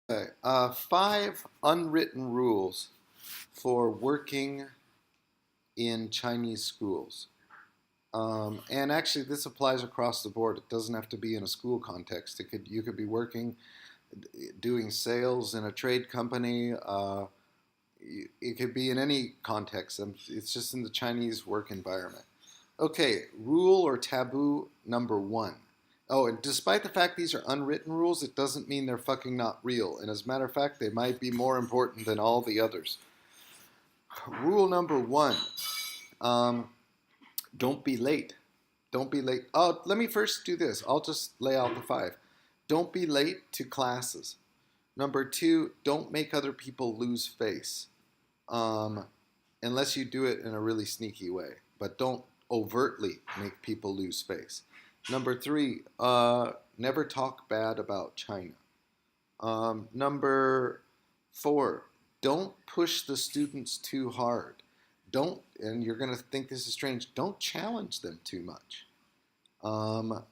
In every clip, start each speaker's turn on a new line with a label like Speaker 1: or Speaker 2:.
Speaker 1: Okay, five unwritten rules for working in Chinese schools. And actually, this applies across the board. It doesn't have to be in a school context. You could be working, doing sales in a trade company. It could be in any context. It's just in the Chinese work environment. Okay, rule or taboo number one. Oh, and despite the fact these are unwritten rules, it doesn't mean they're fucking not real. And as a matter of fact, they might be more important than all the others. Rule number one, um, don't be late. Don't be late. Oh, let me first do this. I'll just lay out the five. Don't be late to classes. Number two, don't make other people lose face. Um, unless you do it in a really sneaky way. But don't overtly make people lose face. Number three, never talk bad about China. Number four, don't push the students too hard. Don't, and you're going to think this is strange, don't challenge them too much. Um,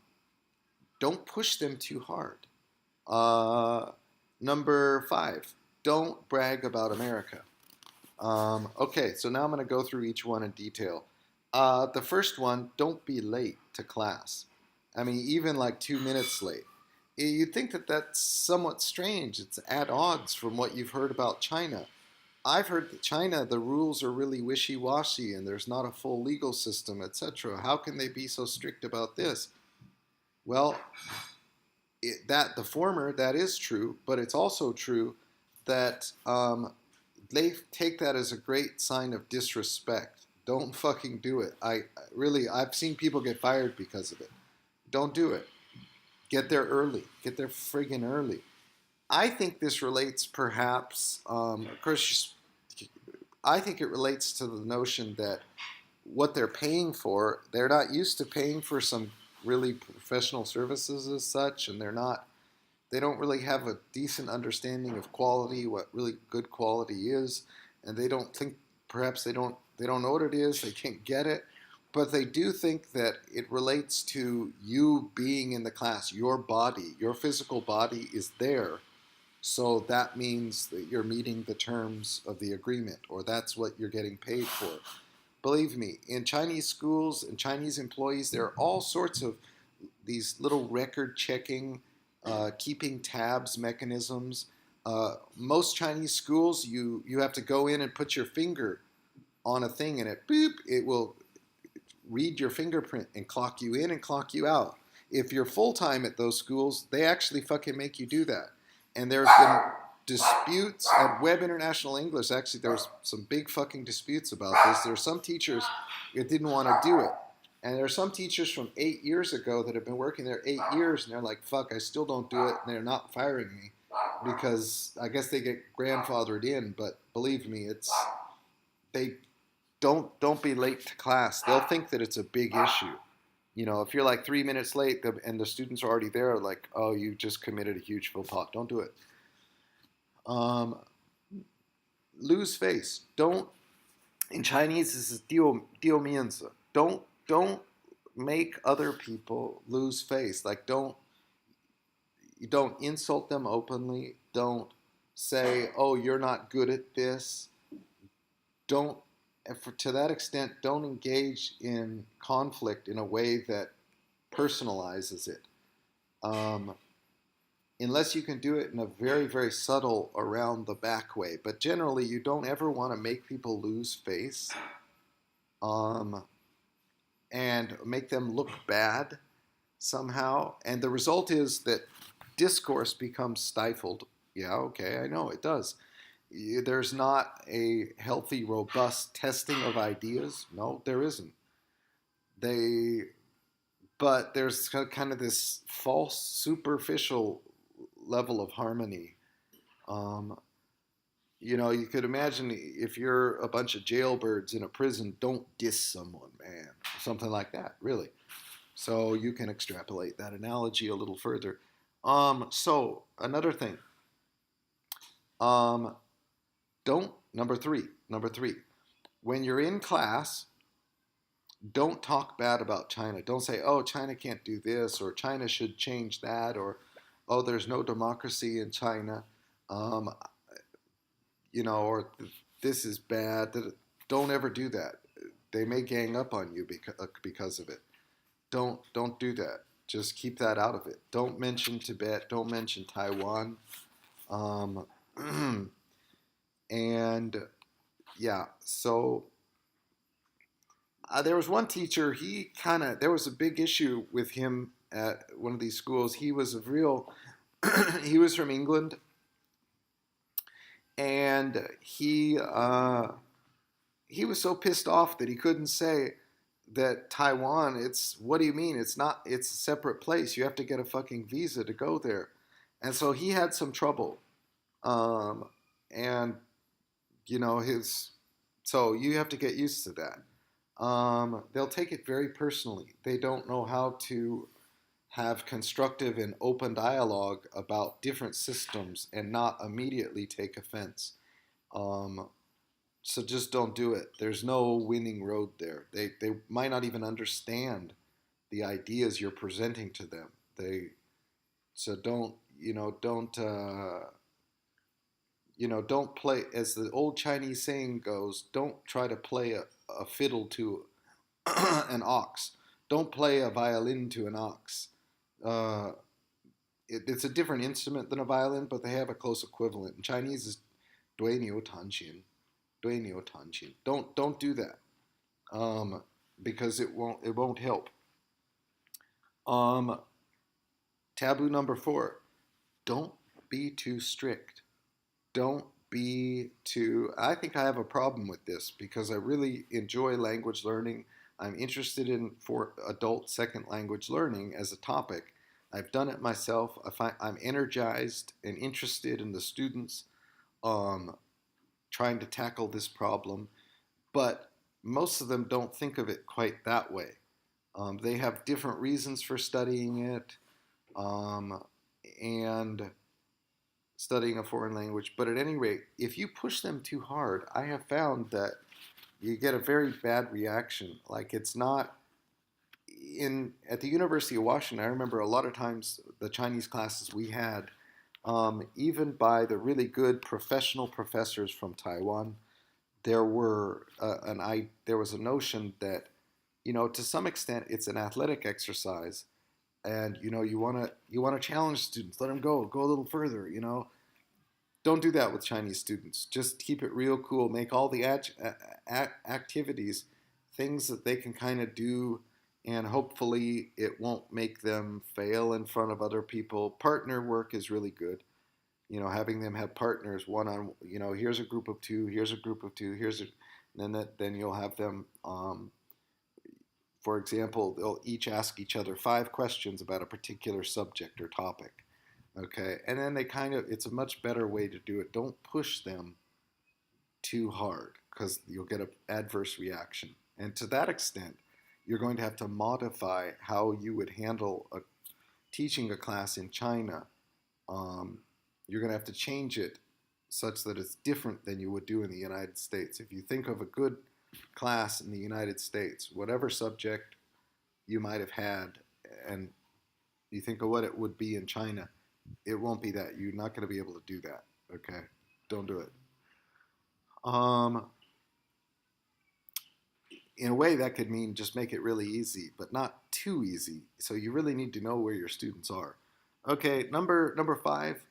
Speaker 1: don't push them too hard. Uh, Number five, don't brag about America. Okay, so now I'm going to go through each one in detail. The first one, don't be late to class. I mean, even like 2 minutes late. You'd think that that's somewhat strange. It's at odds from what you've heard about China. I've heard that China, the rules are really wishy washy and there's not a full legal system, etc. How can they be so strict about this? Well, that the former, that is true, but it's also true that they take that as a great sign of disrespect. Don't fucking do it. I've seen people get fired because of it. Don't do it. Get there early. Get there friggin' early. I think this relates perhaps, of course, I think it relates to the notion that what they're paying for, they're not used to paying for some really professional services as such, and they don't really have a decent understanding of quality, what really good quality is, and they don't think perhaps they don't know what it is, they can't get it, but they do think that it relates to you being in the class, your body, your physical body is there. So that means that you're meeting the terms of the agreement, or that's what you're getting paid for. Believe me, in Chinese schools and Chinese employees, there are all sorts of these little record checking, keeping tabs mechanisms. Most Chinese schools, you have to go in and put your finger on a thing, and it will read your fingerprint and clock you in and clock you out. If you're full time at those schools, they actually fucking make you do that. And there's been disputes at Webb International English. Actually, there was some big fucking disputes about this. There are some teachers that didn't want to do it. And there are some teachers from 8 years ago that have been working there 8 years, and they're like, fuck, I still don't do it, and they're not firing me because I guess they get grandfathered in. But believe me, they don't be late to class. They'll think that it's a big issue. You know, if you're like 3 minutes late and the students are already there, like, oh, you just committed a huge faux pas. Don't do it. Um, Lose face. Don't. In Chinese, this is 丢面子. Don't make other people lose face. Like, you don't insult them openly. Don't say, oh, you're not good at this. Don't, to that extent, don't engage in conflict in a way that personalizes it. Um, Unless you can do it in a very, very subtle around the back way. But generally, you don't ever want to make people lose face um, and make them look bad somehow. And the result is that discourse becomes stifled. Yeah, okay, I know it does. There's not a healthy, robust testing of ideas. No, there isn't. They, but there's kind of this false, superficial level of harmony. Um, you know, you could imagine if you're a bunch of jailbirds in a prison, don't diss someone, man. Something like that, really. So you can extrapolate that analogy a little further. So another thing, um, don't number three, when you're in class, don't talk bad about China. Don't say, oh, China can't do this, or China should change that, or oh, there's no democracy in China. um, or this is bad. Don't ever do that. They may gang up on you because of it. Don't do that. Just keep that out of it. Don't mention Tibet. Don't mention Taiwan. Um, and yeah, so there was one teacher. There was a big issue with him at one of these schools. He was a real. He was from England, and he was so pissed off that he couldn't say that Taiwan, it's, what do you mean? It's not, it's a separate place. You have to get a fucking visa to go there. And so he had some trouble. Um, and, his, so you have to get used to that. They'll take it very personally. They don't know how to have constructive and open dialogue about different systems and not immediately take offense. Um, so just don't do it. There's no winning road there. They might not even understand the ideas you're presenting to them. They so don't don't play, as the old Chinese saying goes. Don't try to play a fiddle to an ox. Don't play a violin to an ox. Uh, it's a different instrument than a violin, but they have a close equivalent. In Chinese is 对牛弹琴. Don't do that, um, because it won't help. Um, taboo number 4: don't be too strict. Don't be too. I think I have a problem with this because I really enjoy language learning. I'm interested in for adult second language learning as a topic. I've done it myself. I'm energized and interested in the students um, trying to tackle this problem, but most of them don't think of it quite that way. They have different reasons for studying it um, and studying a foreign language. But at any rate, if you push them too hard, I have found that you get a very bad reaction. Like, it's not in at the University of Washington. I remember a lot of times the Chinese classes we had, even by the really good professional professors from Taiwan, there was a notion that, to some extent it's an athletic exercise, and you want to challenge students, let them go a little further. Don't do that with Chinese students. Just keep it real cool. Make all the activities things that they can kind of do, and hopefully it won't make them fail in front of other people. Partner work is really good. Having them have partners one on. Here's a group of two. Here's a group of two. Then you'll have them. For example, they'll each ask each other 5 questions about a particular subject or topic. Okay, and then it's a much better way to do it. Don't push them too hard because you'll get an adverse reaction. And to that extent, you're going to have to modify how you would handle teaching a class in China. You're going to have to change it such that it's different than you would do in the United States. If you think of a good class in the United States, whatever subject you might have had, and you think of what it would be in China, it won't be that. You're not going to be able to do that. Okay, don't do it. Um, in a way, that could mean just make it really easy, but not too easy. So you really need to know where your students are. Okay, number 5.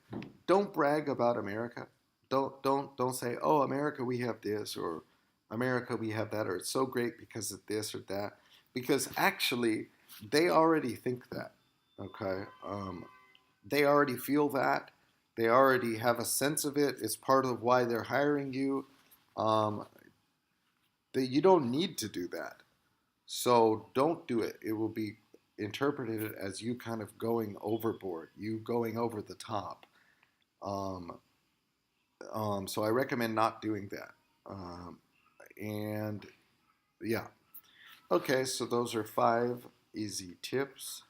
Speaker 1: Don't brag about America. Don't say, "Oh, America, we have this," or "America, we have that," or "It's so great because of this or that," because actually they already think that. Okay, they already feel that. They already have a sense of it. It's part of why they're hiring you. Um, that you don't need to do that. So don't do it. It will be interpreted as you kind of going overboard, you going over the top. Um, so I recommend not doing that. And yeah. Okay, so those are 5 easy tips.